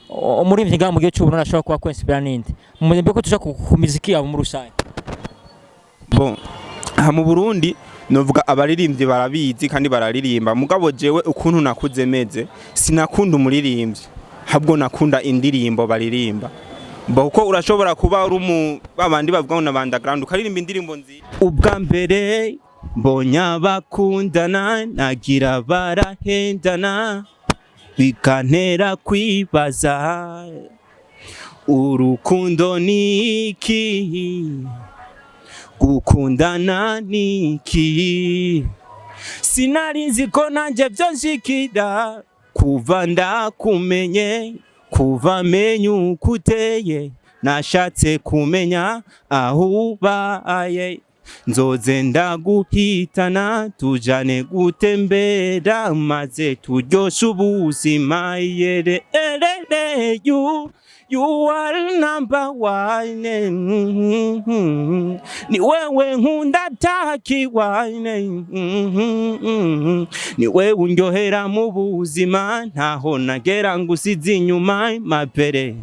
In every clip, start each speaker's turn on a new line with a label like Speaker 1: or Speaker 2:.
Speaker 1: umuririmvyi ngaha mu gihe cy'ubu nashobora kuba kwinspira ninde muzembe ko tuja ku muziki yabo muri rusange.
Speaker 2: Bon aha mu Burundi novuga abaririmbyi barabizi kandi bararirimba mugabo jewe ukuntu nakuze meze sinakunda umuririmbyi habwo nakunda indirimbo baririmba kuko urashobora kuba uri babandi bavuga ngo na underground ukaririmba indirimbo nzi ubwa mbere mbonya bakundana nagira barahendana bikantera kwibaza urukundo niki gukundana niki sinarinzi ko nanje vyonshikira kuva ndakumenye kuva menyu ukuteye nashatse kumenya aho ubaye nzoze ndaguhitana tujane gutembera maze turyoshe ubuzima yere you are number one ni wewe nkunda takiwane ni wewe undyohera mu buzima ntaho nagera ngusize inyuma mabere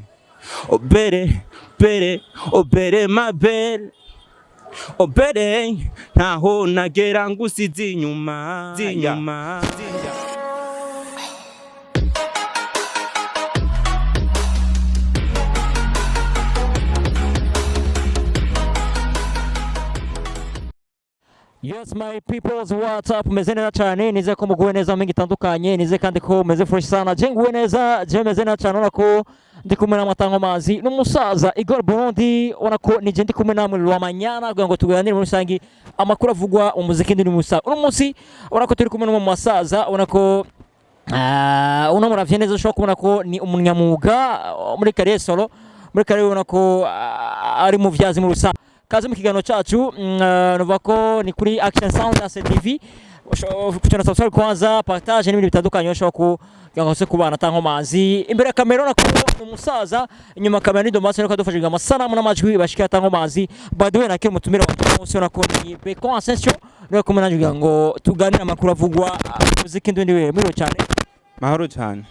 Speaker 2: obere mabere obere ntaho nagera ngusize inyuma
Speaker 1: Yes my peoples, what's up? Meze neza cyane nize ko muguwe neza mu gitandukanye nize kandi ko meze fresh sana je nguwe neza je meze neza cyane nako ndi kumwe na matango mazi n'umusaza igol Burundi onako nije ndi kumwe namwe rwamanyana kugira ngo tuganire muri rusangi amakuru avugwa umuziki ndi musa uno munsi onako turi kumwe n'umusaza onako uno muravye neza ushobora kubona ko ni umunyamuga muri kare solo muri kare onako ari mu vyazi mu rusa kaze mu kiganiro cyacu nuva ko ni kuri Action Sound ya TV kuchana subscribe kwanza partage n'ibindi bitandukanye ushobora kugangose kubana tanko mazi imbere ya kamera nako umusaza inyuma kamera ni Domase nako dufashije amasanamu n'amajwi bashika tanko mazi by the way nakiri mutumira wa nako ni Beco Ascension no kumenangira ngo tuganira amakuru avugwa muziki ndindi we muri cyane
Speaker 2: mahoro cyane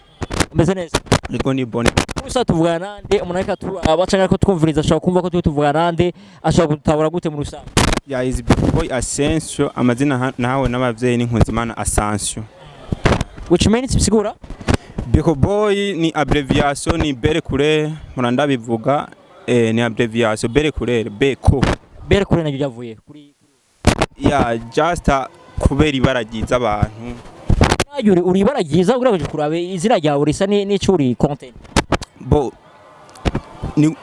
Speaker 1: mbese neza
Speaker 2: niko ni bone
Speaker 1: usa tuvugana nande umunaka tu abacanga ko twumviriza ashaka kumva ko tuvugana nande ashaka gutabura gute mu rusange
Speaker 2: ya is boy Ascension amazina nawe n'abavyeyi ni Nkunzimana Ascension
Speaker 1: which means bisigura
Speaker 2: Beco boy ni abbreviation ni bere kure muranda bivuga ni abbreviation bere kure Beco
Speaker 1: najyo yavuye kuri
Speaker 2: ya just kubera ibaragiza abantu
Speaker 1: uri ibaragiza ugerageje kurabe izina ryawe risa n'icuri content
Speaker 2: bo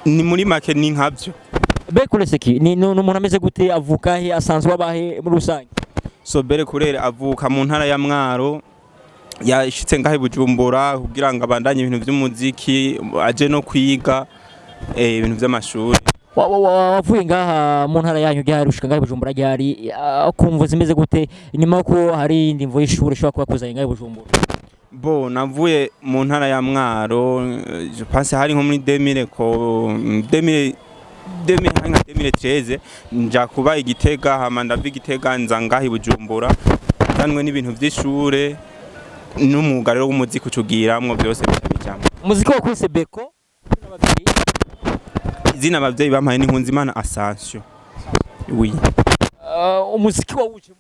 Speaker 2: ni muri make ni nkabyo
Speaker 1: Beco seki ni umuntu ameze gute avuka he asanzwe abahe muri rusange
Speaker 2: so bere kurere avuka mu ntara ya Mwaro yashitse ngahe Bujumbura kugira ngo abandanye ibintu by'umuziki aje no kwiga ibintu by'amashuri
Speaker 1: wavuye ngaha mu ntara yanyu ryarusha ngahe Bujumbura ryari kumva zimeze gute nyuma ko hari indimvo y'ishuri shobora kuba kuzanye ngahe Bujumbura
Speaker 2: bo navuye mu ntara ya Mwaro je pense hari nko muri 2013 nja kuba igitega hama ndava igitega nza ngahe Bujumbura zanwe n'ibintu by'ishure n'umwuga rero w'umuziki ucugiramwo byose bijamwe
Speaker 1: umuziki wa kwise Beco n'abavyeyi
Speaker 2: izina abavyeyi bampaye ni Nkunzimana Ascension oui
Speaker 1: umuziki wa wuje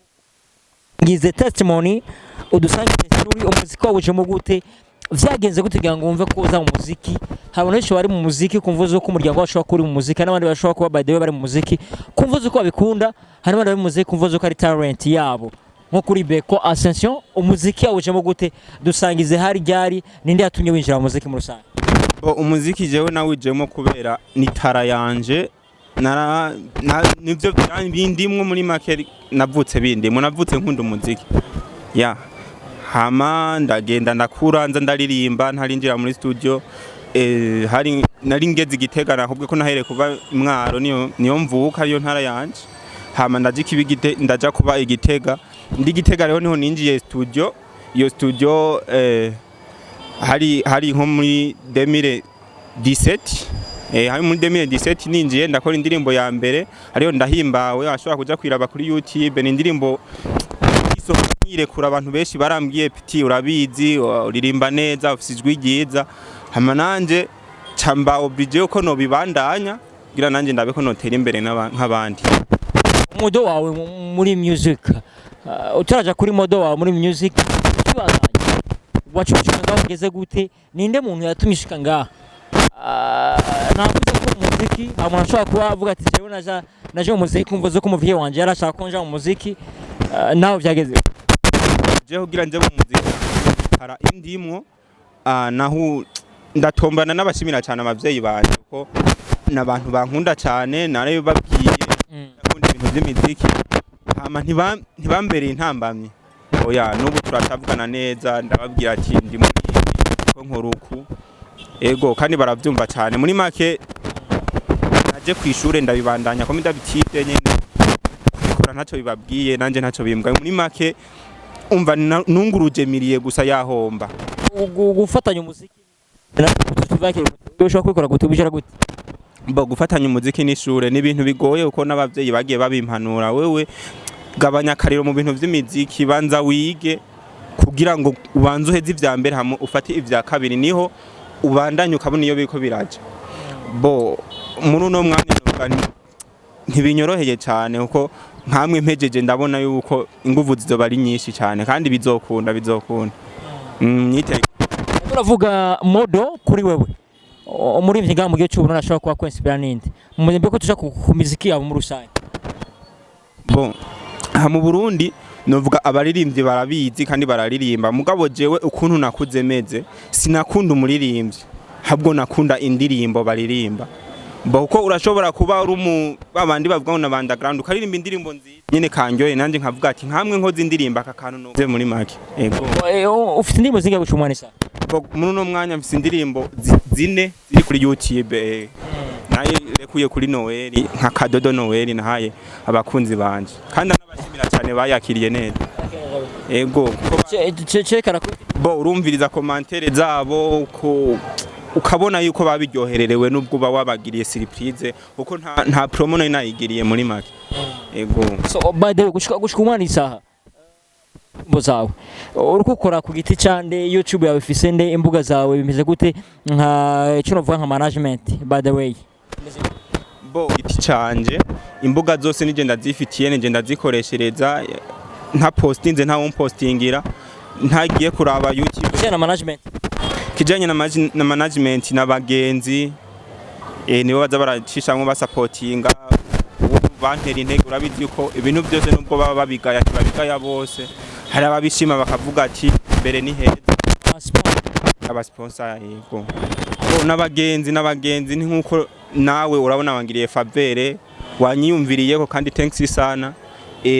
Speaker 1: ngize testimony udusangize story umuziki wa wuje mu gute vyagenze gute kugira ngo wumve ko uza mu muziki habona benshi bari mu muziki kumvuza ko umuryango wacu wakuri mu muziki n'abandi bashobora kuba by the way bari mu muziki kumvuza ko babikunda hari n'abandi bari mu muziki kumvuza ko ari talent yabo nko kuri Beco Ascension umuziki wawuje mu gute dusangize hari ryari ninde yatumye winjira mu muziki mu rusange
Speaker 2: umuziki jewe nawujemo kubera ni tara yanje nivyo bindimwe muri make navutse bindimwe navutse nkunda umuziki ya hama ndagenda ndakura nza ndaririmba ntarinjira muri studio hari nari ngeze igitega nakubwe ko nahere kuva Mwaro niyo mvuka ariyo ntara yanje hama ndaja kuba igitega ndi gitega rero niho ninjiye studio iyo studio hari nko muri 2017 hari muri 2017 ninjiye ndakora indirimbo ya mbere ariyo ndahimbawe ashobora kuja kwiraba kuri YouTube ni indirimbo isohokire kura abantu benshi barambwiye piti urabizi uririmba neza ufise ijwi ryiza hama nanje camba oblige ko no bibandanya kugira nanje ndabe ko notera imbere nk'abandi.
Speaker 1: Modo wawe muri music utaraja kuri modo wawe muri music kibazanye wacucunga ngaho ugeze gute ninde muntu yatumishika ngaha nakuze ko umuziki umuntu ashobora kuba avuga ati jewe naje umuziki kumva zo ko umuvye wanje yarashaka ko nja umuziki naho vyageze
Speaker 2: jewe kugira nje mu muziki para indimwo naho ndatombana n'abashimira cyane abavyeyi banje ko nabantu bankunda cyane nare babwiye nakunda ibintu by'imiziki hama ntibambereye intambamye oya n'ubu turatavugana neza ndababwira ati ndi muri ko nkoruku ego kandi baravyumva cyane muri make naje kwishure ndabibandanya ko ndabitide nyene kubikora ntacyo bibabwiye nanje ntacyo bimbwa muri make umva nunguruje miriye gusa yahomba
Speaker 1: gufatanya umuziki ushobora kwikora gute ubishira gute
Speaker 2: gufatanya umuziki n'ishure ni ibintu bigoye uko n'abavyeyi bagiye babimpanura wewe gabanya kariro mu bintu vy'imiziki banza wige kugira ngo ubanze uheze ivya mbere hamo ufate ivya kabiri niho ubandanye ukabona iyo biko biraje muri uno mwanya ntibinyoroheye cyane uko nkamwe mpejeje ndabona yuko inguvu zizoba ari nyinshi cyane kandi bizokunda nyite
Speaker 1: uravuga modo kuri wewe muri mvyiga mu gihe cy'ubu nashobora kuba kwinspira ninde muzembe ko tuja ku muziki yabo muri rusange
Speaker 2: mu Burundi novuga abaririmbyi barabizi kandi bararirimba mugabo jewe ukuntu nakuze meze sinakunda umuririmbyi habwo nakunda indirimbo baririmba uko urashobora kuba uri babandi bavuga ngo na underground ukaririmba indirimbo nziza nyene kanjoye nanje nkavuga ati nkamwe nkoze indirimba akakantu no muri make
Speaker 1: ego ufite indirimbo zinga gucumwana isa
Speaker 2: muri no mwanya mfite indirimbo zine ziri kuri YouTube naye rekuye kuri Noel nka kadodo Noel nahaye abakunzi banje kandi nabashimira cyane bayakiriye neza ego
Speaker 1: cekara
Speaker 2: urumviriza commentaire zabo ukabona yuko babiryohererewe nubwo wabagiriye surprise uko nta promo nayigiriye muri make ego
Speaker 1: so by the way gushika umwana isaha bozawe urukukora ku giti cyande YouTube yawe ifise nde imbuga zawe bimeze gute nka cyo novuga nka management by the way
Speaker 2: giti canje imbuga zose nije ndazifitiye nije ndazikoreshereza nta postinze nta postingira ntagiye kuraba YouTube
Speaker 1: na management
Speaker 2: kijanye na management n'abagenzi nibo baza baracishamwe basupportinga bantera intege urabizi yuko ibintu byose nubwo baba babigaya bose hari ababishima bakavuga ati mbere ni heza abasponsor yego n'abagenzi ni nkuko nawe urabona wangiriye favere wanyiyumviriyeko kandi thanks sana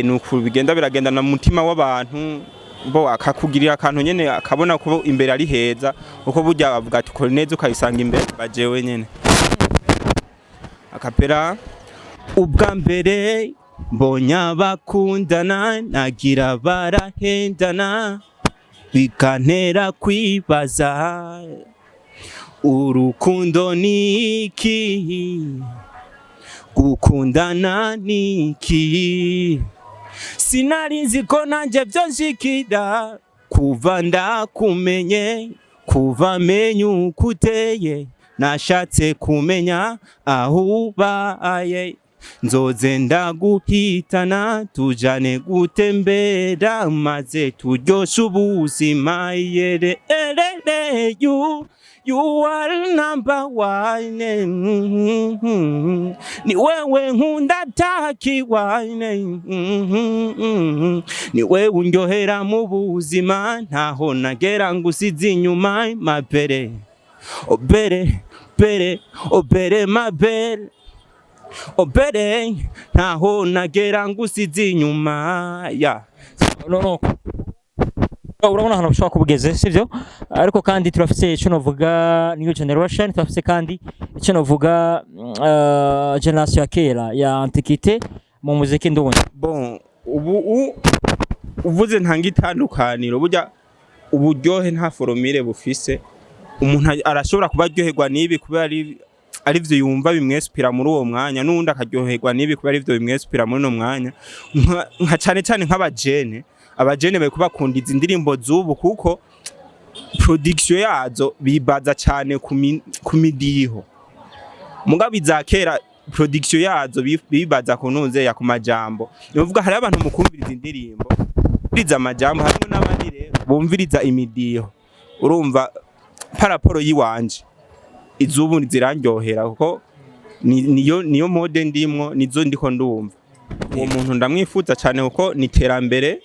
Speaker 2: nuko bigenda biragenda na mutima w'abantu akakugirira akantu nyene akabona ko imbere ari heza uko burya bavuga ati ko neza ukayisanga imbere bajewe nyene akapera ubwa mbere mbonya bakundana nagira barahendana bikantera kwibaza urukundo niki gukundana niki sinarinzi ko nanje vyonshikira kuva ndakumenye kuva menyu ukuteye nashatse kumenya aho ubaye nzoze ndaguhitana tujane gutembera maze turyoshe ubuzima you are number one ni wewe nkunda takiwane ni wewe undyohera mu buzima ntaho nagera ngusize inyuma mabere obere mabere obere ntaho nagera ngusize inyuma
Speaker 1: no urabona hano ushobora kubugeze sivyo ariko kandi turafise icyo novuga new generation turafise kandi icyo novuga generation ya kera ya antiquité mu muziki ndubundi
Speaker 2: uvuze ntanga itandukaniro burya uburyohe nta formule bufise umuntu arashobora kubaryoherwa nibi kubera ari byo yumva bimwespira muri uwo mwanya nundi akaryoherwa nibi kubera ari byo bimwespira muri no mwanya nka cyane nk'abajene bari kubakunda izi ndirimbo z'ubu kuko production yazo bibaza cyane ku midiho mugabe izakera production yazo bibaza kunuze ya kumajambo nivuga hari abantu mukumviriza indirimbo biriza amajambo harimo n'abandi rero bumviriza imidiho urumva paraporo yiwanje izubu zirandyohera kuko niyo mode ndimwo nizo ndiko ndumva uwo muntu ndamwifuza cyane kuko niterambere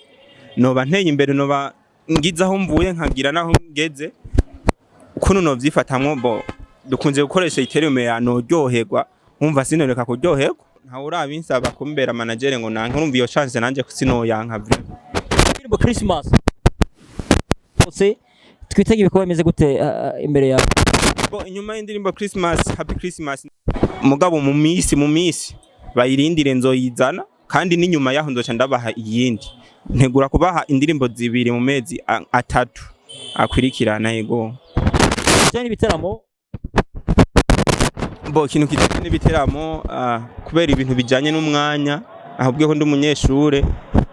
Speaker 2: noba nteye imbere noba ngizaho mvuye nkagira naho ngeze kuno no vyifatamwo bo dukunze gukoresha iterume ya no ryoherwa umva sinoreka kuryoherwa nta urabinsaba kumbera manager ngo nanka urumva iyo chance nanje kusino yanka vre
Speaker 1: Indirimbo Christmas ose twitege ibiko bimeze gute imbere ya
Speaker 2: bo inyuma y'indirimbo Christmas happy Christmas mugabo mu misi bayirindire nzoyizana kandi n'inyuma yaho nzoca ndabaha iyindi ntegura kubaha indirimbo zibiri mu mezi atatu akwirikirana yego
Speaker 1: cyane biteramo
Speaker 2: bo kintu kitanye n'ibiteramo kubera ibintu bijanye n'umwanya ahubwo ko ndi umunyeshure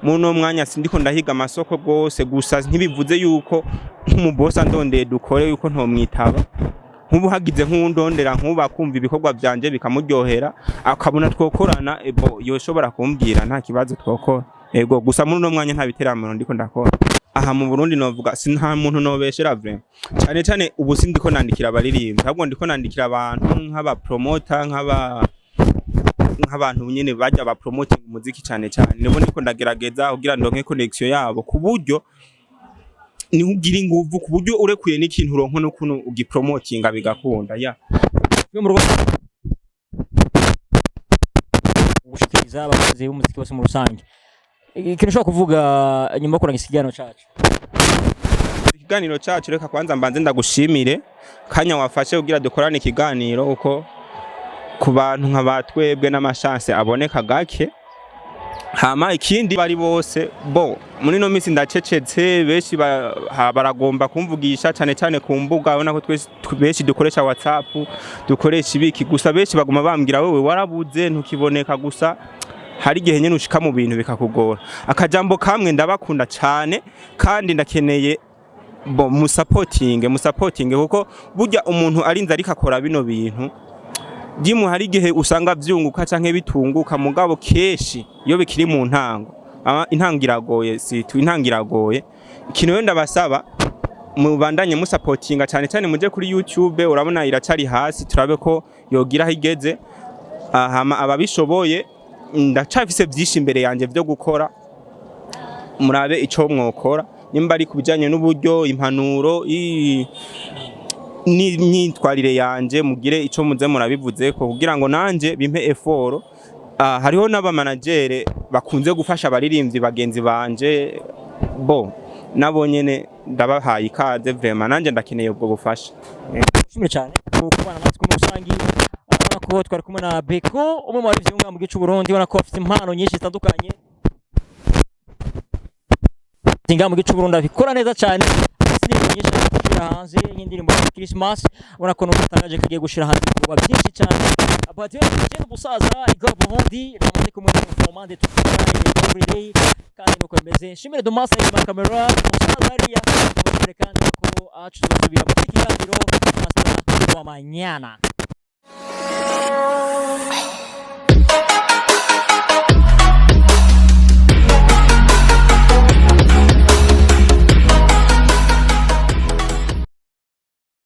Speaker 2: muno mwanya sindiko ndahiga amasoko gose gusa ntibivuze yuko nk'umubosa ndondeye dukore yuko ntomwitaba nkubu hagize nk'undondera nkuba kumva ibikorwa byanje bikamuryohera akabona twokorana ebo yoshobora kumbwira nta kibazo twokora ego gusa muri no mwanya nta biteramo ndiko ndakora aha mu Burundi novuga nta muntu nobeshera vre cyane ubu sindiko nandikira abaririmba ahubwo ndiko nandikira abantu nk'aba promoter nk'abantu nyene bajya ba promoting umuziki cyane nibo ndiko ndagerageza kugira ndonke connection yabo ku buryo ni ugira inguvu ku buryo urekuye n'ikintu ronko no kuno ugipromotinga bigakunda ya
Speaker 1: mu Rwanda gushikiriza abakozi b'umuziki bose mu rusange ikintu ushobora kuvuga nyuma yo kuranga
Speaker 2: ikiganiro cyacu reka kwanza mbanze ndagushimire kanya wafashe kugira dukorane ikiganiro uko ku bantu nk'abatwebwe n'amashance aboneka gake hama ikindi bari bose bo muri no minsi ndacecetse beshi baragomba kumvugisha cyane ku mbuga ubona ko beshi dukoresha WhatsApp dukoresha ibiki gusa beshi baguma bambwira wewe warabuze ntukiboneka gusa hari gihe nyene ushika mu bintu bikakugora akajambo kamwe ndabakunda cyane kandi ndakeneye bo musupporting kuko burya umuntu arinze ariko akora bino bintu Jimu hari gihe usanga vyunguka canke bitunguka mugabo keshi iyo bikiri mu ntango intangiragoye intangiragoye ikintu wenda basaba mubandanye musupportinga cyane muje kuri YouTube urabona iracari hasi turabe ko yogira higeze hama ababishoboye ndacafise byinshi imbere yanje byo gukora murabe ico mwokora nimba ari kubijanye n'uburyo impanuro ni myitwarire yanje mugire ico muze murabivuze ko kugira ngo nanje bimpe effort hariho n'aba manager bakunze gufasha abaririmbyi bagenzi banje bo nabo nyene ndabahaye ikaze vraiment nanje ndakeneye ubwo bufasha
Speaker 1: Shimwe cyane kubana natwe mu rusangi ko twari kumwe na Beco umwe mu barivyi mu gice Burundi ubona ko afite impano nyinshi zitandukanye tinga mu gice Burundi abikora neza cyane nyinshi gushira hanze y'indirimbo ya Christmas ubona ko n'utangaje kagiye gushira hanze ibikorwa byinshi cyane Abdi je umusaza igol Burundi namaze kumwe n'umuformande tukiranye kandi nuko bimeze shimire Domasa ya kamera umusaza hariya kandi ko acu tuzobira mu kiganiro hasta wa mañana